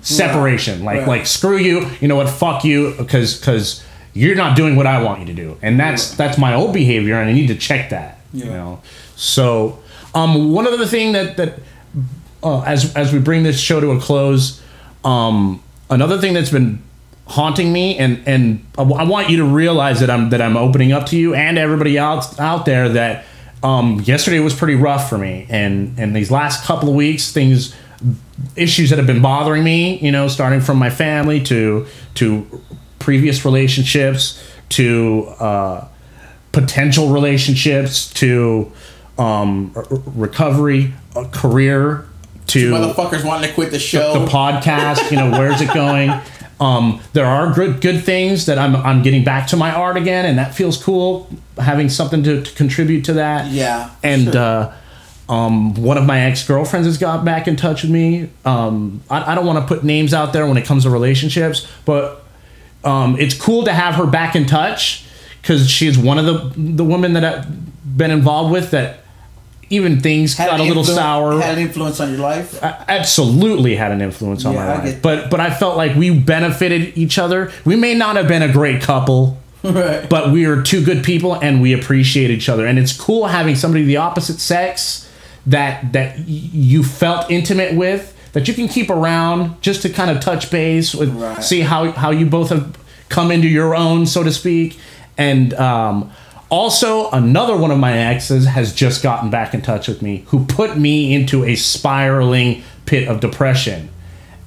separation. Like screw you. You know what? Fuck you, because you're not doing what I want you to do, and that's my old behavior, and I need to check that. You know. So, one other thing that as we bring this show to a close, another thing that's been haunting me, and I want you to realize that I'm opening up to you and everybody else out there that yesterday was pretty rough for me, and these last couple of weeks, issues that have been bothering me, you know, starting from my family to previous relationships to potential relationships to recovery, career, to motherfuckers wanting to quit the show, the podcast. You know, where's it going? There are good things that I'm getting back to my art again, and that feels cool, having something to contribute to that. Yeah. And sure. One of my ex-girlfriends has got back in touch with me. I don't want to put names out there when it comes to relationships, but it's cool to have her back in touch, because she's one of the women that I've been involved with that even things got a little sour. Had an influence on your life? Absolutely had an influence on my life. But I felt like we benefited each other. We may not have been a great couple, right, but we are two good people, and we appreciate each other. And it's cool having somebody of the opposite sex that you felt intimate with, that you can keep around just to kind of touch base with, right, see how you both have come into your own, so to speak. And also, another one of my exes has just gotten back in touch with me, who put me into a spiraling pit of depression.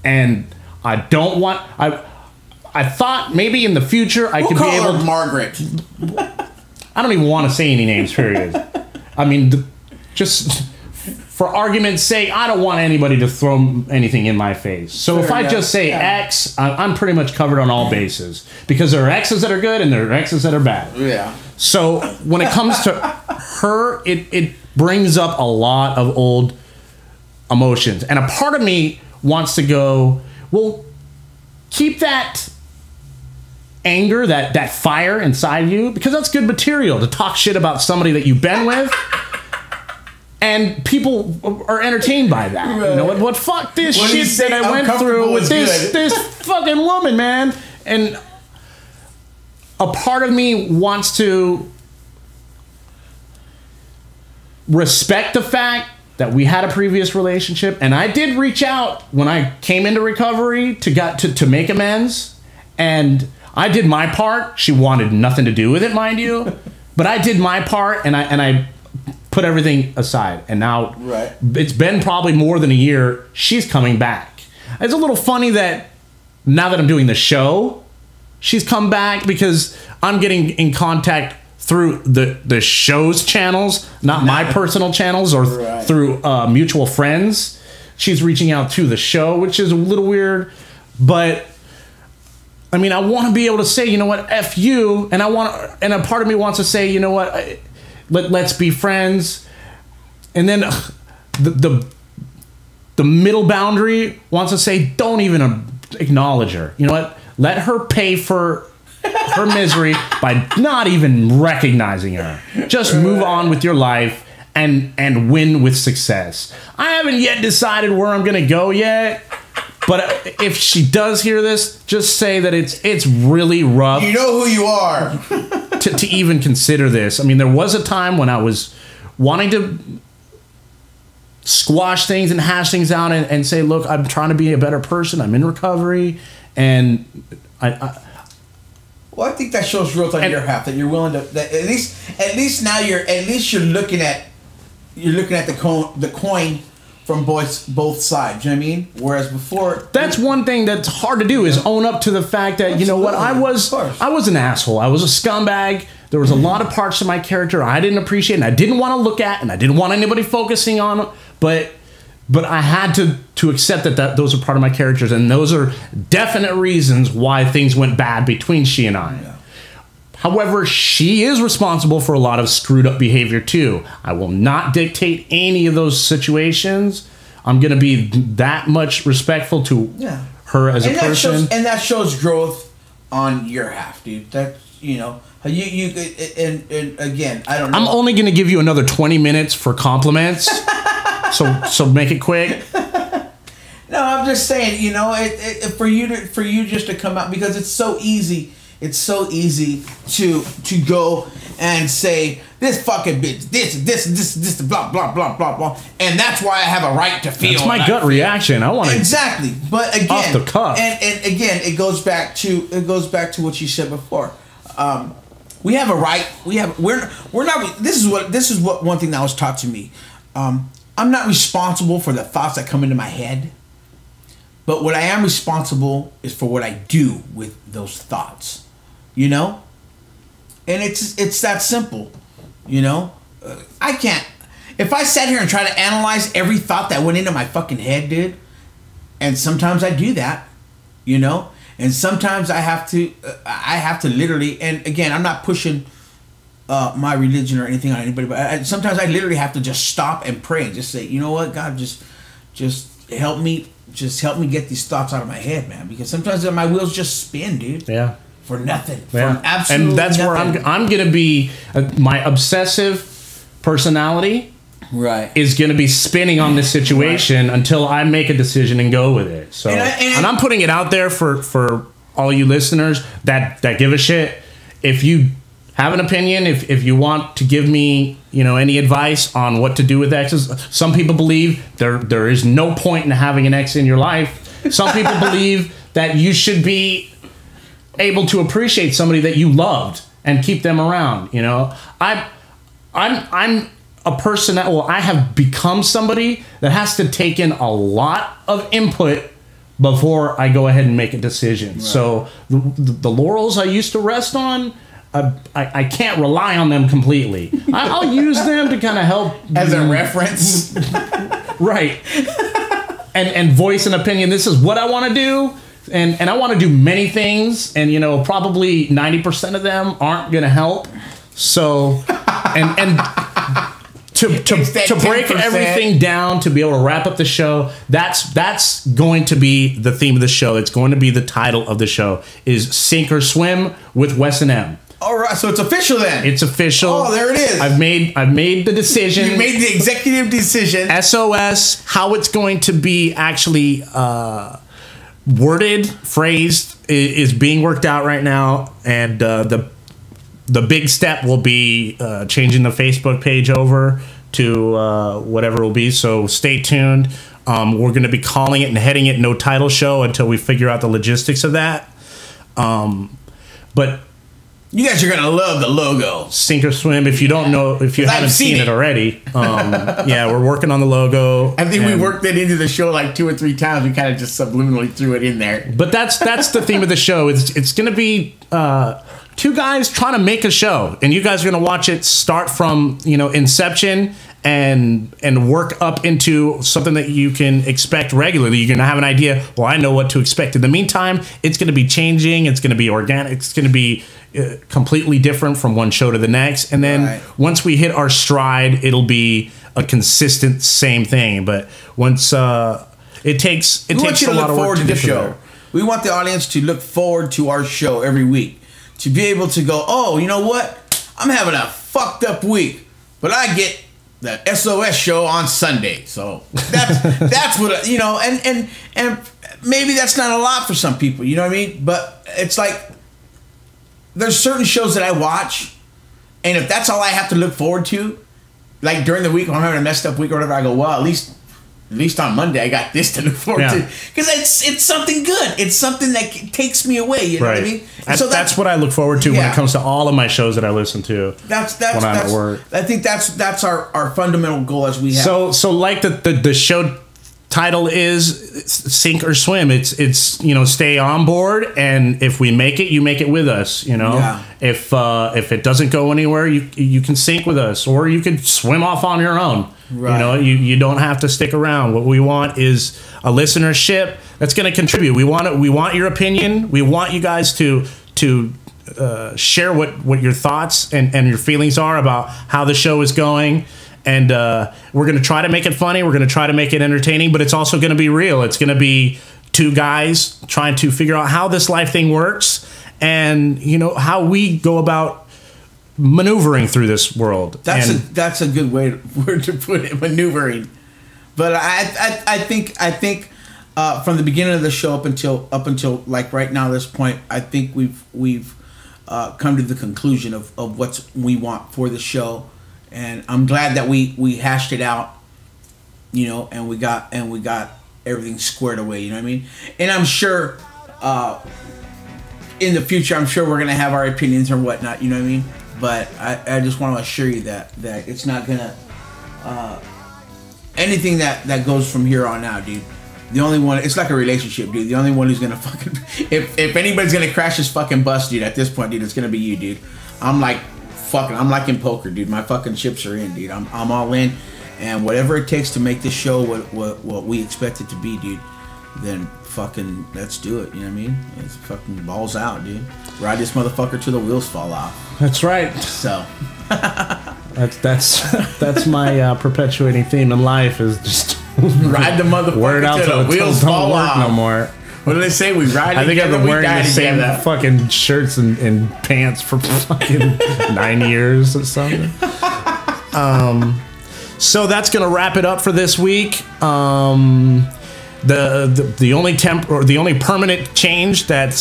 And I don't want... I thought maybe in the future I could be able to... Margaret. I don't even want to say any names, period. I mean, just for argument's sake, I don't want anybody to throw anything in my face. So if I just say ex, I'm pretty much covered on all bases. Because there are exes that are good and there are exes that are bad. Yeah. So when it comes to her, it brings up a lot of old emotions. And a part of me wants to go, well, keep that anger, that fire inside you, because that's good material to talk shit about somebody that you've been with. And people are entertained by that. Right. You know what? Fuck this shit that I went through with this fucking woman, man. And a part of me wants to respect the fact that we had a previous relationship, and I did reach out when I came into recovery to make amends, and I did my part. She wanted nothing to do with it, mind you, but I did my part, and I put everything aside. And now it's been probably more than a year. She's coming back. It's a little funny that now that I'm doing the show, she's come back, because I'm getting in contact through the show's channels, not my personal channels, or through mutual friends. She's reaching out to the show, which is a little weird, but I mean, I want to be able to say, you know what, F you, and a part of me wants to say, you know what, let's be friends. And then the middle boundary wants to say, don't even acknowledge her. You know what? Let her pay for her misery by not even recognizing her. Just move on with your life and win with success. I haven't yet decided where I'm going to go yet. But if she does hear this, just say that it's really rough. You know who you are. to even consider this. I mean, there was a time when I was wanting to squash things and hash things out and say, look, I'm trying to be a better person. I'm in recovery. And well, I think that shows growth on your half, that you're willing to, that at least now you're looking at the coin from both sides. You know what I mean? Whereas before, that's one thing that's hard to do, is own up to the fact that, you know what, I was an asshole. I was a scumbag. There was a lot of parts of my character I didn't appreciate, and I didn't want to look at, and I didn't want anybody focusing on. But I had to accept that those are part of my characters, and those are definite reasons why things went bad between she and I. Yeah. However, she is responsible for a lot of screwed up behavior too. I will not dictate any of those situations. I'm going to be that much respectful to her as a person. And that shows growth on your half, dude. That, you know, you and again, I don't know. I'm only going to give you another 20 minutes for compliments. so make it quick. No, I'm just saying, you know, for you just to come out, because it's so easy. It's so easy to go and say this fucking bitch, this, blah blah blah blah blah, and that's why I have a right to feel. That's my gut reaction. I want to exactly, but again, off the cuff. And again, it goes back to what you said before. We have a right. We're not. This is what one thing that was taught to me. I'm not responsible for the thoughts that come into my head. But what I am responsible is for what I do with those thoughts, you know? And it's that simple, you know? I can't, if I sat here and try to analyze every thought that went into my fucking head, dude, and sometimes I do that, you know? And sometimes I have to literally, and again, I'm not pushing my religion or anything on anybody, but sometimes I literally have to just stop and pray and just say, you know what, God, just help me. Just help me get these thoughts out of my head, man. Because sometimes my wheels just spin, dude. Yeah. For nothing. Yeah. For absolutely and that's nothing. where I'm going to be. My obsessive personality, right, is going to be spinning on this situation until I make a decision and go with it. So, and I'm putting it out there for all you listeners that give a shit. If you have an opinion, if you want to give me, you know, any advice on what to do with exes. Some people believe there is no point in having an ex in your life. Some people believe that you should be able to appreciate somebody that you loved and keep them around. You know, I'm a person that, well, I have become somebody that has to take in a lot of input before I go ahead and make a decision. Right. So the laurels I used to rest on, I can't rely on them completely. I'll use them to kind of help as a reference, right? And voice an opinion. This is what I want to do, and I want to do many things, and you know, probably 90% of them aren't going to help. So, and to break everything down, to be able to wrap up the show, that's going to be the theme of the show. It's going to be the title of the show is Sink or Swim with Wes and M. All right, so it's official then. It's official. Oh, there it is. I've made the decision. You made the executive decision. SOS. How it's going to be actually worded, phrased, is being worked out right now, and the big step will be changing the Facebook page over to whatever it will be. So stay tuned. We're going to be calling it and heading it No Title Show until we figure out the logistics of that. But you guys are gonna love the logo. Sink or Swim. If you don't know, if you haven't seen it already, yeah, we're working on the logo. I think we worked it into the show like 2 or 3 times. We kind of just subliminally threw it in there. But that's the theme of the show. It's gonna be 2 guys trying to make a show, and you guys are gonna watch it start from, you know, inception and work up into something that you can expect regularly. You're gonna have an idea. Well, I know what to expect. In the meantime, it's gonna be changing. It's gonna be organic. It's gonna be completely different from one show to the next. And then once we hit our stride, it'll be a consistent same thing. But once it takes a lot of work to get there. We want the audience to look forward to our show every week, to be able to go, oh, you know what? I'm having a fucked up week, but I get the SOS show on Sunday. So that's what, you know, and maybe that's not a lot for some people, you know what I mean? But it's like, there's certain shows that I watch, and if that's all I have to look forward to, like during the week when I'm having a messed up week or whatever, I go, well, at least on Monday I got this to look forward to, because it's something good. It's something that takes me away. You know what I mean? So that's what I look forward to when it comes to all of my shows that I listen to. That's when I'm at work. I think that's our fundamental goal as we have. So like the show title is Sink or Swim. It's you know, stay on board, and if we make it, you make it with us, you know. If it doesn't go anywhere, you can sink with us, or you can swim off on your own. You know, you don't have to stick around. What we want is a listenership that's going to contribute. We want your opinion. We want you guys to share what your thoughts and your feelings are about how the show is going. And we're going to try to make it funny. We're going to try to make it entertaining, but it's also going to be real. It's going to be 2 guys trying to figure out how this life thing works, and you know, how we go about maneuvering through this world. That's a good word to put it, maneuvering. But I think from the beginning of the show up until like right now, this point, I think we've come to the conclusion of what we want for the show, and I'm glad that we hashed it out, you know, and we got everything squared away. You know what I mean? And I'm sure in the future, I'm sure we're gonna have our opinions or whatnot. You know what I mean? But I just want to assure you that it's not gonna anything that goes from here on out, dude. The only one, it's like a relationship, dude. The only one who's gonna fucking, if anybody's gonna crash this fucking bus, dude, at this point, dude, it's gonna be you, dude. I'm like in poker, dude. My fucking chips are in, dude. I'm all in, and whatever it takes to make this show what we expect it to be, dude, then fucking let's do it. You know what I mean? It's fucking balls out, dude. Ride this motherfucker till the wheels fall off. That's right. So that's my perpetuating theme in life is just ride the motherfucker till the wheels fall off. No more. What do they say? We ride. I think I've been wearing the same together. fucking shirts and pants for fucking 9 years or something. So that's gonna wrap it up for this week. The only permanent change that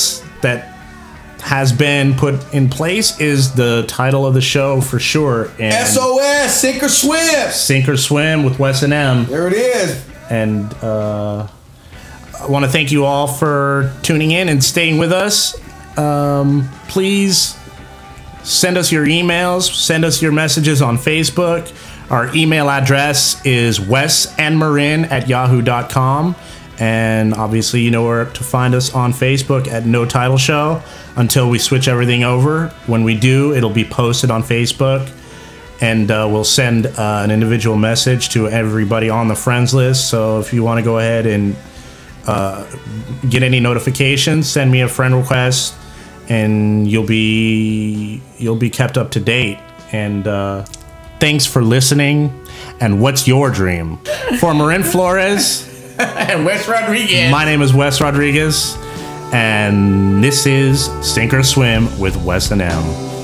has been put in place is the title of the show for sure. And SOS, Sink or Swim. Sink or Swim with Wes and M. There it is. And I want to thank you all for tuning in and staying with us. Please send us your emails, send us your messages on Facebook. Our email address is wesandmarin@yahoo.com. And obviously, you know where to find us on Facebook at No Title Show until we switch everything over. When we do, it'll be posted on Facebook, and we'll send an individual message to everybody on the friends list. So if you want to go ahead and get any notifications, send me a friend request, and you'll be kept up to date. And thanks for listening. And what's your dream? For Marin Flores and Wes Rodriguez. My name is Wes Rodriguez, and this is Sink or Swim with Wes and M.